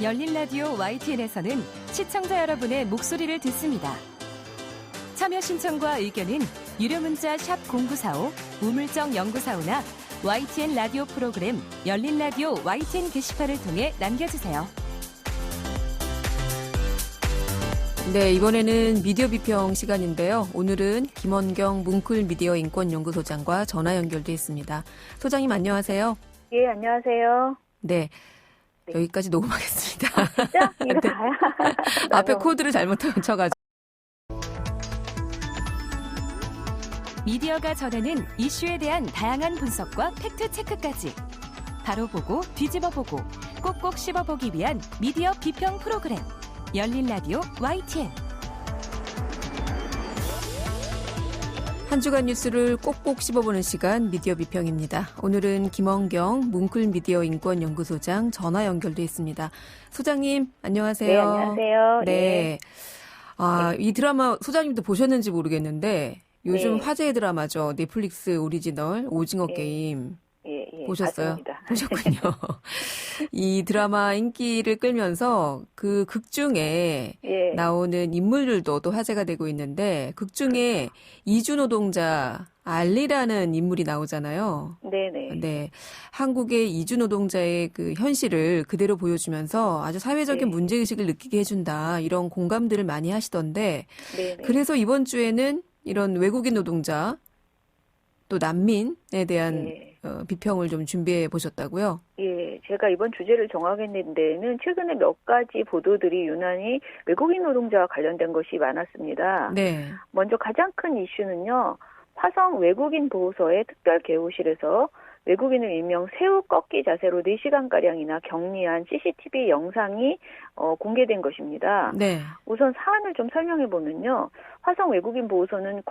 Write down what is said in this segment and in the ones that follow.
열린 라디오 YTN에서는 시청자 여러분의 목소리를 듣습니다. 참여 신청과 의견은 유료 문자 샵 0945, 우물정 0945나 YTN 라디오 프로그램 열린 라디오 YTN 게시판을 통해 남겨주세요. 네, 이번에는 미디어 비평 시간인데요. 오늘은 김원경 뭉클미디어 인권연구소장과 전화 연결돼 있습니다. 소장님 안녕하세요. 예, 안녕하세요. 네, 여기까지 녹음하겠습니다. 진짜? 이거 네. 다야? 앞에 코드를 잘못 쳐가지고. 미디어가 전하는 이슈에 대한 다양한 분석과 팩트체크까지 바로 보고 뒤집어 보고 꼭꼭 씹어보기 위한 미디어 비평 프로그램 열린 라디오 YTN. 한 주간 뉴스를 꼭꼭 씹어보는 시간 미디어 비평입니다. 오늘은 김원경 뭉클미디어 인권연구소장 전화 연결돼 있습니다. 소장님 안녕하세요. 네, 안녕하세요. 네. 이 드라마 소장님도 보셨는지 모르겠는데 요즘 네. 화제의 드라마죠. 넷플릭스 오리지널 오징어 게임. 예, 보셨어요? 맞습니다. 보셨군요. 이 드라마 인기를 끌면서 그 극 중에 예. 나오는 인물들도 또 화제가 되고 있는데 극 중에 이주노동자 알리라는 인물이 나오잖아요. 네네. 네, 한국의 이주노동자의 그 현실을 그대로 보여주면서 아주 사회적인 네. 문제의식을 느끼게 해준다. 이런 공감들을 많이 하시던데 네네. 그래서 이번 주에는 이런 외국인 노동자 또 난민에 대한 예. 비평을 좀 준비해 보셨다고요? 예, 제가 이번 주제를 정하겠는 데는 최근에 몇 가지 보도들이 유난히 외국인 노동자와 관련된 것이 많았습니다. 네. 먼저 가장 큰 이슈는요. 화성 외국인 보호소의 특별 개호실에서 외국인을 일명 새우 꺾기 자세로 4시간가량이나 격리한 CCTV 영상이 공개된 것입니다. 네. 우선 사안을 좀 설명해 보면요. 화성 외국인 보호소는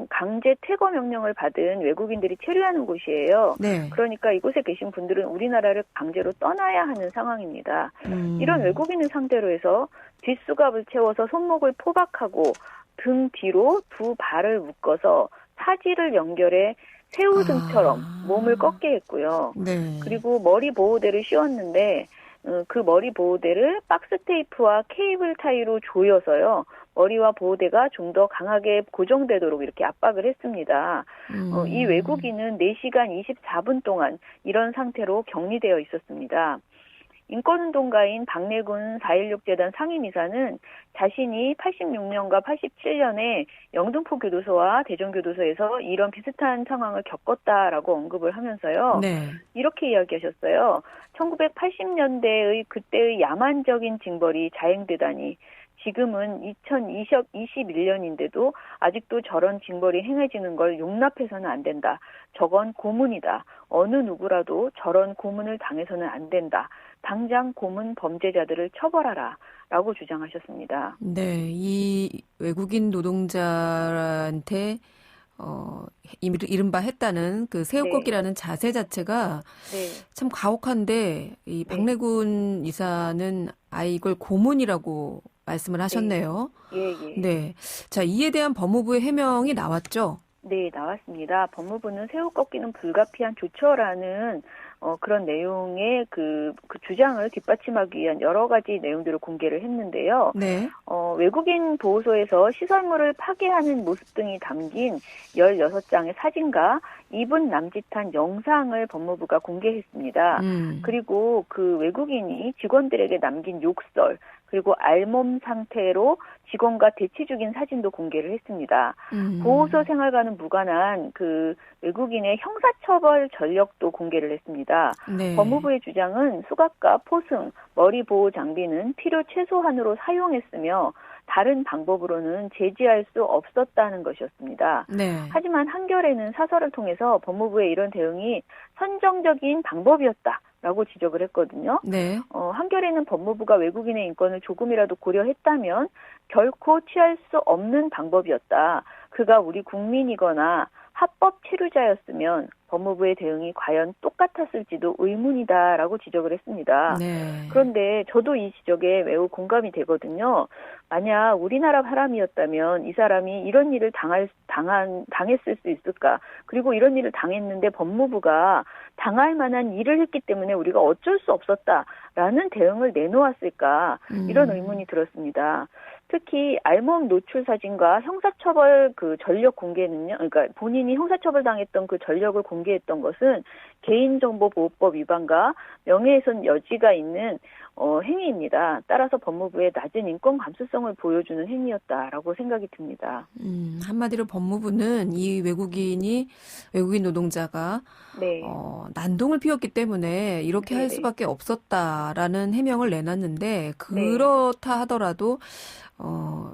강제 퇴거 명령을 받은 외국인들이 체류하는 곳이에요. 네. 그러니까 이곳에 계신 분들은 우리나라를 강제로 떠나야 하는 상황입니다. 이런 외국인을 상대로 해서 뒷수갑을 채워서 손목을 포박하고 등 뒤로 두 발을 묶어서 사지를 연결해 새우등처럼 몸을 꺾게 했고요. 네. 그리고 머리 보호대를 씌웠는데 그 머리 보호대를 박스 테이프와 케이블 타이로 조여서요. 머리와 보호대가 좀 더 강하게 고정되도록 이렇게 압박을 했습니다. 이 외국인은 4시간 24분 동안 이런 상태로 격리되어 있었습니다. 인권운동가인 박래군 4.16재단 상임이사는 자신이 86년과 87년에 영등포 교도소와 대전교도소에서 이런 비슷한 상황을 겪었다라고 언급을 하면서요. 네. 이렇게 이야기하셨어요. 1980년대의 그때의 야만적인 징벌이 자행되다니 지금은 2021년인데도 아직도 저런 징벌이 행해지는 걸 용납해서는 안 된다. 저건 고문이다. 어느 누구라도 저런 고문을 당해서는 안 된다. 당장 고문 범죄자들을 처벌하라. 라고 주장하셨습니다. 네. 이 외국인 노동자한테 이른바 했다는 그 새우꺾기라는 자세 자체가 참 가혹한데 이 박래군 이사는 이걸 고문이라고 말씀을 하셨네요. 예. 네. 자, 이에 대한 법무부의 해명이 나왔죠? 네, 나왔습니다. 법무부는 새우꺾기는 불가피한 조처라는 그런 내용의 그 주장을 뒷받침하기 위한 여러 가지 내용들을 공개를 했는데요. 네. 외국인 보호소에서 시설물을 파괴하는 모습 등이 담긴 16장의 사진과 2분 남짓한 영상을 법무부가 공개했습니다. 그리고 그 외국인이 직원들에게 남긴 욕설, 그리고 알몸 상태로 직원과 대치 중인 사진도 공개를 했습니다. 보호소 생활과는 무관한 그 외국인의 형사처벌 전력도 공개를 했습니다. 네. 법무부의 주장은 수갑과 포승, 머리 보호 장비는 필요 최소한으로 사용했으며 다른 방법으로는 제지할 수 없었다는 것이었습니다. 네. 하지만 한겨레는 사설을 통해서 법무부의 이런 대응이 선정적인 방법이었다라고 지적을 했거든요. 네. 한겨레는 법무부가 외국인의 인권을 조금이라도 고려했다면 결코 취할 수 없는 방법이었다. 그가 우리 국민이거나 합법 체류자였으면 법무부의 대응이 과연 똑같았을지도 의문이다라고 지적을 했습니다. 네. 그런데 저도 이 지적에 매우 공감이 되거든요. 만약 우리나라 사람이었다면 이 사람이 이런 일을 당했을 수 있을까? 그리고 이런 일을 당했는데 법무부가 당할 만한 일을 했기 때문에 우리가 어쩔 수 없었다. 라는 대응을 내놓았을까 이런 의문이 들었습니다. 특히 알몸 노출 사진과 형사처벌 그 전력 공개는요. 그러니까 본인이 형사처벌 당했던 그 전력을 공개했던 것은 개인정보보호법 위반과 명예훼손 여지가 있는 행위입니다. 따라서 법무부의 낮은 인권 감수성을 보여주는 행위였다라고 생각이 듭니다. 한마디로 법무부는 이 외국인 노동자가 네. 난동을 피웠기 때문에 이렇게 할 네네. 수밖에 없었다라는 해명을 내놨는데 그렇다 하더라도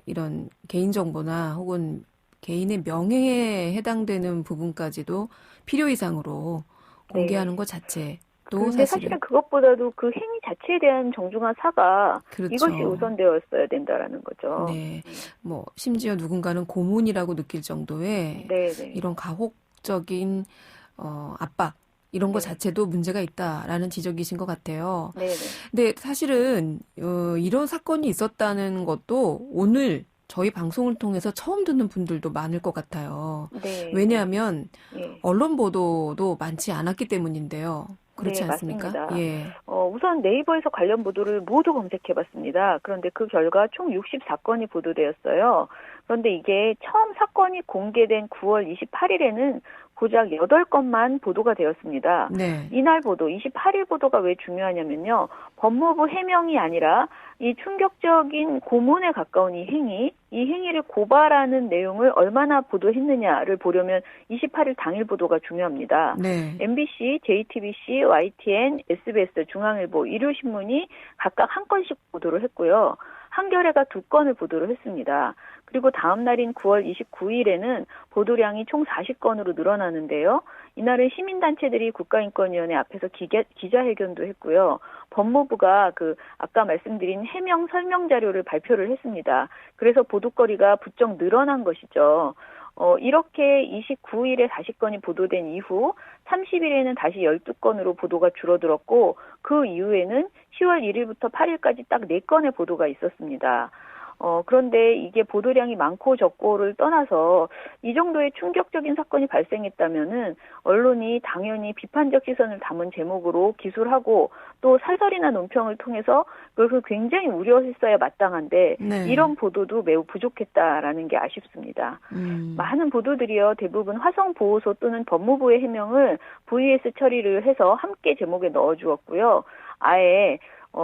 이런 개인정보나 혹은 개인의 명예에 해당되는 부분까지도 필요 이상으로 공개하는 것 자체도 그런데 사실은 그것보다도 그 행위 자체에 대한 정중한 사과 그렇죠. 이것이 우선되었어야 된다라는 거죠. 네, 뭐 심지어 누군가는 고문이라고 느낄 정도의 네네. 이런 가혹적인 압박 이런 것 네. 자체도 문제가 있다라는 지적이신 것 같아요. 네네. 근데 사실은 이런 사건이 있었다는 것도 오늘 저희 방송을 통해서 처음 듣는 분들도 많을 것 같아요. 네. 왜냐하면 예. 언론 보도도 많지 않았기 때문인데요. 그렇지 네, 않습니까? 맞습니다. 예. 우선 네이버에서 관련 보도를 모두 검색해봤습니다. 그런데 그 결과 총 64건이 보도되었어요. 그런데 이게 처음 사건이 공개된 9월 28일에는 고작 8건만 보도가 되었습니다. 네. 이날 보도, 28일 보도가 왜 중요하냐면요. 법무부 해명이 아니라 이 충격적인 고문에 가까운 이 행위를 고발하는 내용을 얼마나 보도했느냐를 보려면 28일 당일 보도가 중요합니다. 네. MBC, JTBC, YTN, SBS, 중앙일보, 일요신문이 각각 한 건씩 보도를 했고요. 한겨레가 2건을 보도를 했습니다. 그리고 다음 날인 9월 29일에는 보도량이 총 40건으로 늘어나는데요. 이날은 시민단체들이 국가인권위원회 앞에서 기자회견도 했고요. 법무부가 아까 말씀드린 해명 설명 자료를 발표를 했습니다. 그래서 보도거리가 부쩍 늘어난 것이죠. 이렇게 29일에 40건이 보도된 이후 30일에는 다시 12건으로 보도가 줄어들었고 그 이후에는 10월 1일부터 8일까지 딱 4건의 보도가 있었습니다. 그런데 이게 보도량이 많고 적고를 떠나서 이 정도의 충격적인 사건이 발생했다면은 언론이 당연히 비판적 시선을 담은 제목으로 기술하고 또 사설이나 논평을 통해서 그것을 굉장히 우려했어야 마땅한데 네. 이런 보도도 매우 부족했다라는 게 아쉽습니다. 많은 보도들이요 대부분 화성보호소 또는 법무부의 해명을 VS 처리를 해서 함께 제목에 넣어주었고요. 아예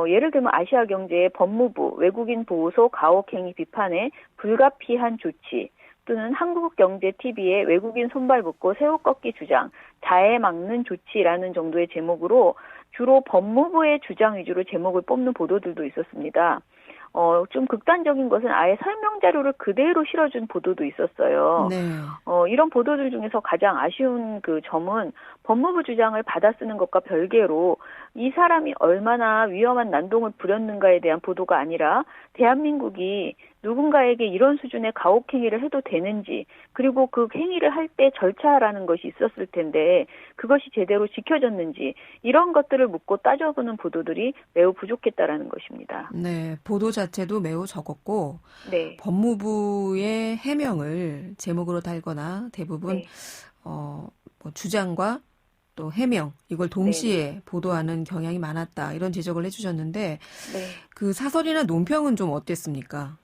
예를 들면 아시아경제의 법무부 외국인 보호소 가혹행위 비판에 불가피한 조치 또는 한국경제TV의 외국인 손발 묶고 새우 꺾기 주장 자해 막는 조치라는 정도의 제목으로 주로 법무부의 주장 위주로 제목을 뽑는 보도들도 있었습니다. 좀 극단적인 것은 아예 설명 자료를 그대로 실어준 보도도 있었어요. 네. 이런 보도들 중에서 가장 아쉬운 그 점은 법무부 주장을 받아쓰는 것과 별개로 이 사람이 얼마나 위험한 난동을 부렸는가에 대한 보도가 아니라 대한민국이 누군가에게 이런 수준의 가혹행위를 해도 되는지 그리고 그 행위를 할 때 절차라는 것이 있었을 텐데 그것이 제대로 지켜졌는지 이런 것들을 묻고 따져보는 보도들이 매우 부족했다라는 것입니다. 네, 보도 자체도 매우 적었고 네. 법무부의 해명을 제목으로 달거나 대부분 네. 뭐 주장과 또 해명 이걸 동시에 보도하는 경향이 많았다 이런 지적을 해주셨는데 네. 그 사설이나 논평은 좀 어땠습니까?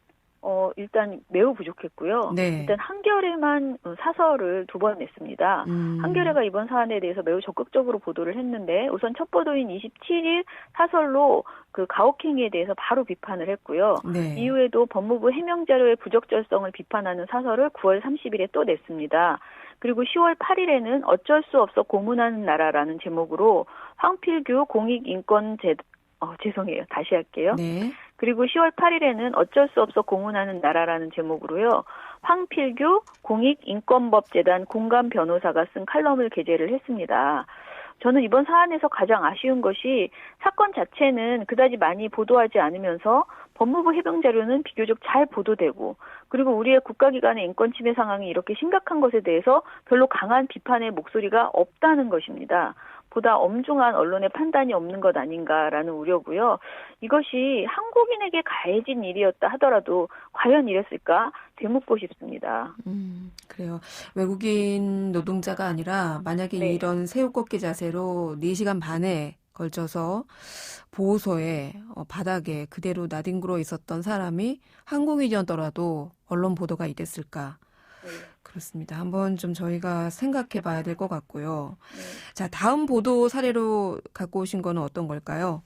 일단 매우 부족했고요. 네. 일단 한겨레만 사설을 2번 냈습니다. 한겨레가 이번 사안에 대해서 매우 적극적으로 보도를 했는데 우선 첫 보도인 27일 사설로 그 가혹행위에 대해서 바로 비판을 했고요. 네. 이후에도 법무부 해명 자료의 부적절성을 비판하는 사설을 9월 30일에 또 냈습니다. 그리고 10월 8일에는 어쩔 수 없어 고문하는 나라라는 제목으로 황필규 죄송해요. 다시 할게요. 네. 그리고 10월 8일에는 어쩔 수 없어 고문하는 나라라는 제목으로요. 황필규 공익인권법재단 공감 변호사가 쓴 칼럼을 게재를 했습니다. 저는 이번 사안에서 가장 아쉬운 것이 사건 자체는 그다지 많이 보도하지 않으면서 법무부 해명 자료는 비교적 잘 보도되고 그리고 우리의 국가기관의 인권 침해 상황이 이렇게 심각한 것에 대해서 별로 강한 비판의 목소리가 없다는 것입니다. 보다 엄중한 언론의 판단이 없는 것 아닌가라는 우려고요. 이것이 한국인에게 가해진 일이었다 하더라도 과연 이랬을까 되묻고 싶습니다. 그래요. 외국인 노동자가 아니라 만약에 네. 이런 새우 꺾기 자세로 4시간 반에 걸쳐서 보호소에 바닥에 그대로 나뒹굴어 있었던 사람이 한국인이었더라도 언론 보도가 이랬을까? 네. 그렇습니다. 한번 좀 저희가 생각해 봐야 될 것 같고요. 네. 자, 다음 보도 사례로 갖고 오신 거는 어떤 걸까요?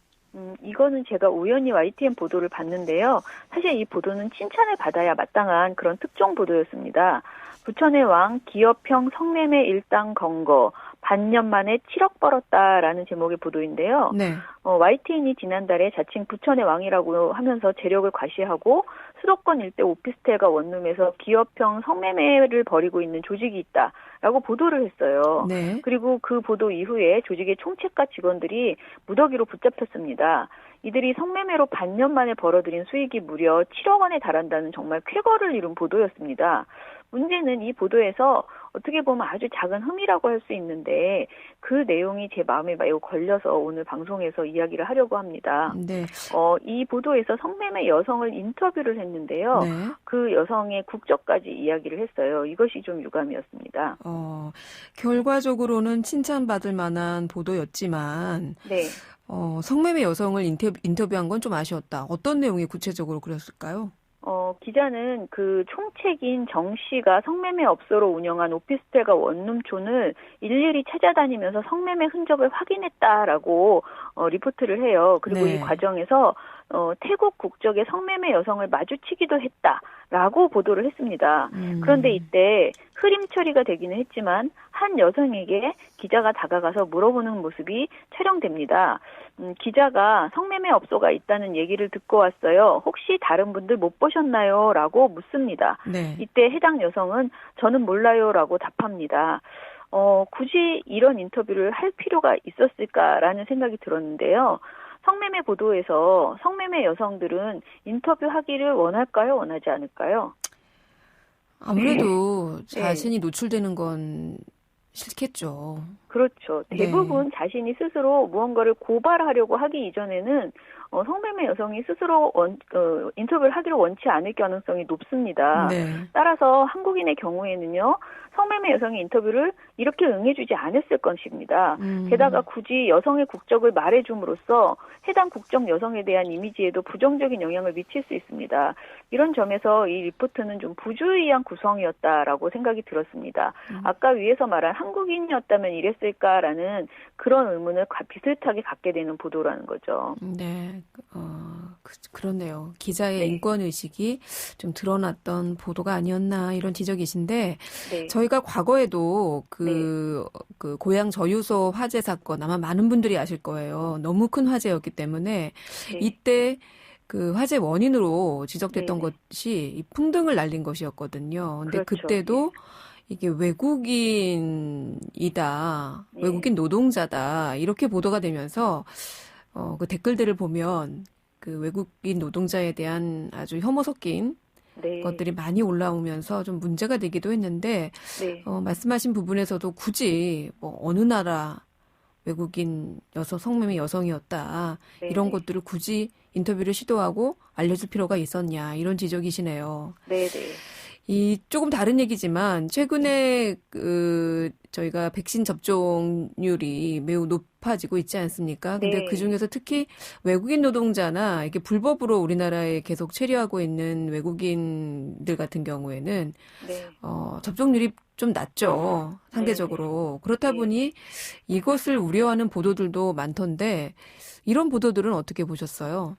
이거는 제가 우연히 YTN 보도를 봤는데요. 사실 이 보도는 칭찬을 받아야 마땅한 그런 특종 보도였습니다. 부천의 왕 기업형 성매매 일당 검거 반년 만에 7억 벌었다라는 제목의 보도인데요. 네. YTN이 지난달에 자칭 부천의 왕이라고 하면서 재력을 과시하고 수도권 일대 오피스텔과 원룸에서 기업형 성매매를 벌이고 있는 조직이 있다라고 보도를 했어요. 네. 그리고 그 보도 이후에 조직의 총책과 직원들이 무더기로 붙잡혔습니다. 이들이 성매매로 반년 만에 벌어들인 수익이 무려 7억 원에 달한다는 정말 쾌거를 이룬 보도였습니다. 문제는 이 보도에서 어떻게 보면 아주 작은 흠이라고 할 수 있는데 그 내용이 제 마음에 매우 걸려서 오늘 방송에서 이야기를 하려고 합니다. 네. 이 보도에서 성매매 여성을 인터뷰를 했는데요. 네. 그 여성의 국적까지 이야기를 했어요. 이것이 좀 유감이었습니다. 결과적으로는 칭찬받을 만한 보도였지만 네. 성매매 여성을 인터뷰한 건 좀 아쉬웠다. 어떤 내용이 구체적으로 그랬을까요? 기자는 그 총책인 정 씨가 성매매 업소로 운영한 오피스텔과 원룸촌을 일일이 찾아다니면서 성매매 흔적을 확인했다라고 리포트를 해요. 그리고 네. 이 과정에서 태국 국적의 성매매 여성을 마주치기도 했다라고 보도를 했습니다. 그런데 이때 흐림 처리가 되기는 했지만 한 여성에게 기자가 다가가서 물어보는 모습이 촬영됩니다. 기자가 성매매 업소가 있다는 얘기를 듣고 왔어요. 혹시 다른 분들 못 보셨나요? 라고 묻습니다. 네. 이때 해당 여성은 저는 몰라요 라고 답합니다. 굳이 이런 인터뷰를 할 필요가 있었을까라는 생각이 들었는데요. 성매매 보도에서 성매매 여성들은 인터뷰하기를 원할까요? 원하지 않을까요? 아무래도 네. 자신이 노출되는 건 싫겠죠. 그렇죠. 대부분 네. 자신이 스스로 무언가를 고발하려고 하기 이전에는 성매매 여성이 스스로 인터뷰를 하기를 원치 않을 가능성이 높습니다. 네. 따라서 한국인의 경우에는요. 성매매 여성의 인터뷰를 이렇게 응해주지 않았을 것입니다. 게다가 굳이 여성의 국적을 말해줌으로써 해당 국적 여성에 대한 이미지에도 부정적인 영향을 미칠 수 있습니다. 이런 점에서 이 리포트는 좀 부주의한 구성이었다라고 생각이 들었습니다. 아까 위에서 말한 한국인이었다면 이랬을까라는 그런 의문을 비슷하게 갖게 되는 보도라는 거죠. 네. 그렇네요. 기자의 네. 인권의식이 좀 드러났던 보도가 아니었나 이런 지적이신데 네. 저희가 과거에도 그 고향 저유소 화재 사건 아마 많은 분들이 아실 거예요. 너무 큰 화재였기 때문에 네. 이때 그 화재 원인으로 지적됐던 네네. 것이 이 풍등을 날린 것이었거든요. 근데 그렇죠. 그때도 이게 외국인이다, 네. 외국인 노동자다 이렇게 보도가 되면서 그 댓글들을 보면 그 외국인 노동자에 대한 아주 혐오 섞인 네. 것들이 많이 올라오면서 좀 문제가 되기도 했는데 네. 말씀하신 부분에서도 굳이 뭐 어느 나라 외국인 성매매 여성이었다 네. 이런 것들을 굳이 인터뷰를 시도하고 알려줄 필요가 있었냐 이런 지적이시네요. 네. 네. 이 조금 다른 얘기지만 최근에 저희가 백신 접종률이 매우 높아지고 있지 않습니까? 근데 네. 그 중에서 특히 외국인 노동자나 이게 불법으로 우리나라에 계속 체류하고 있는 외국인들 같은 경우에는 네. 접종률이 좀 낮죠. 상대적으로. 그렇다 네. 보니 이것을 우려하는 보도들도 많던데 이런 보도들은 어떻게 보셨어요?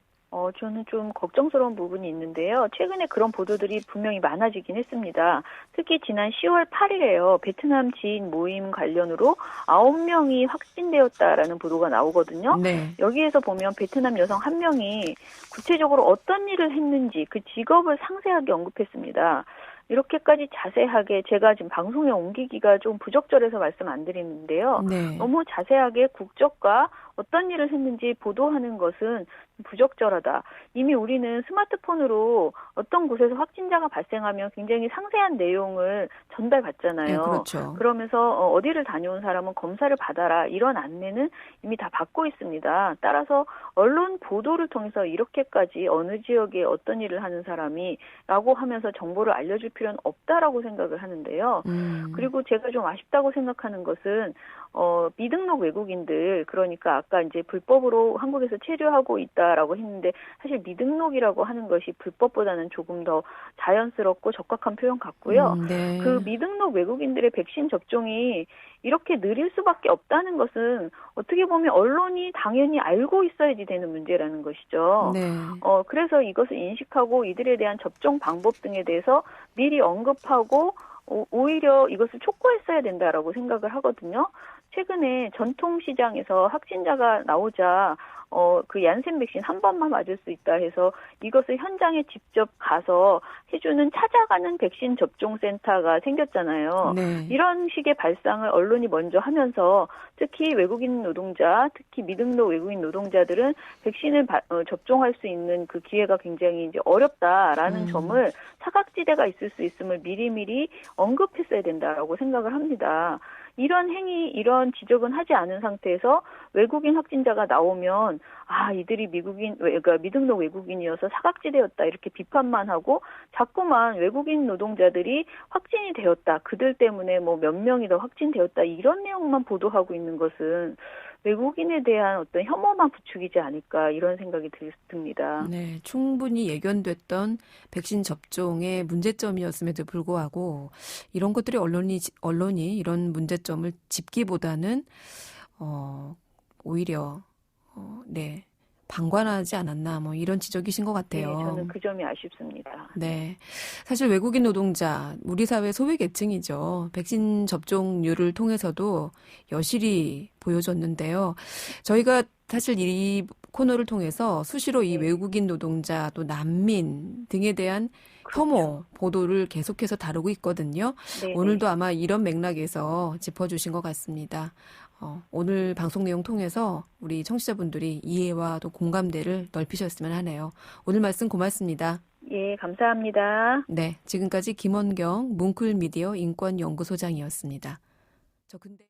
저는 좀 걱정스러운 부분이 있는데요. 최근에 그런 보도들이 분명히 많아지긴 했습니다. 특히 지난 10월 8일에요. 베트남 지인 모임 관련으로 9명이 확진되었다라는 보도가 나오거든요. 네. 여기에서 보면 베트남 여성 1명이 구체적으로 어떤 일을 했는지 그 직업을 상세하게 언급했습니다. 이렇게까지 자세하게 제가 지금 방송에 옮기기가 좀 부적절해서 말씀 안 드리는데요. 네. 너무 자세하게 국적과 어떤 일을 했는지 보도하는 것은 부적절하다. 이미 우리는 스마트폰으로 어떤 곳에서 확진자가 발생하면 굉장히 상세한 내용을 전달받잖아요. 네, 그렇죠. 그러면서 어디를 다녀온 사람은 검사를 받아라. 이런 안내는 이미 다 받고 있습니다. 따라서 언론 보도를 통해서 이렇게까지 어느 지역에 어떤 일을 하는 사람이 라고 하면서 정보를 알려줄 필요는 없다라고 생각을 하는데요. 그리고 제가 좀 아쉽다고 생각하는 것은 미등록 외국인들, 그러니까 아까 이제 불법으로 한국에서 체류하고 있다라고 했는데 사실 미등록이라고 하는 것이 불법보다는 조금 더 자연스럽고 적확한 표현 같고요. 네. 그 미등록 외국인들의 백신 접종이 이렇게 느릴 수밖에 없다는 것은 어떻게 보면 언론이 당연히 알고 있어야지 되는 문제라는 것이죠. 네. 그래서 이것을 인식하고 이들에 대한 접종 방법 등에 대해서 미리 언급하고 오히려 이것을 촉구했어야 된다라고 생각을 하거든요. 최근에 전통시장에서 확진자가 나오자 그 얀센 백신 한 번만 맞을 수 있다 해서 이것을 현장에 직접 가서 해주는 찾아가는 백신 접종센터가 생겼잖아요. 네. 이런 식의 발상을 언론이 먼저 하면서 특히 외국인 노동자, 특히 미등록 외국인 노동자들은 백신을 접종할 수 있는 그 기회가 굉장히 이제 어렵다라는 점을 사각지대가 있을 수 있음을 미리미리 언급했어야 된다라고 생각을 합니다. 이런 행위, 이런 지적은 하지 않은 상태에서 외국인 확진자가 나오면 이들이 그러니까 미등록 외국인이어서 사각지대였다 이렇게 비판만 하고 자꾸만 외국인 노동자들이 확진이 되었다. 그들 때문에 뭐 몇 명이 더 확진되었다. 이런 내용만 보도하고 있는 것은 외국인에 대한 어떤 혐오만 부추기지 않을까 이런 생각이 듭니다. 네, 충분히 예견됐던 백신 접종의 문제점이었음에도 불구하고 이런 것들이 언론이 이런 문제점을 짚기보다는 오히려 네, 방관하지 않았나 뭐 이런 지적이신 것 같아요. 네, 저는 그 점이 아쉽습니다. 네, 사실 외국인 노동자 우리 사회 소외 계층이죠. 백신 접종률을 통해서도 여실히 보여줬는데요. 저희가 사실 이 코너를 통해서 수시로 이 외국인 노동자 또 난민 등에 대한 혐오 보도를 계속해서 다루고 있거든요. 네네. 오늘도 아마 이런 맥락에서 짚어주신 것 같습니다. 오늘 방송 내용 통해서 우리 청취자분들이 이해와 또 공감대를 넓히셨으면 하네요. 오늘 말씀 고맙습니다. 예, 감사합니다. 네, 지금까지 김원경 뭉클미디어 인권연구소장이었습니다. 근데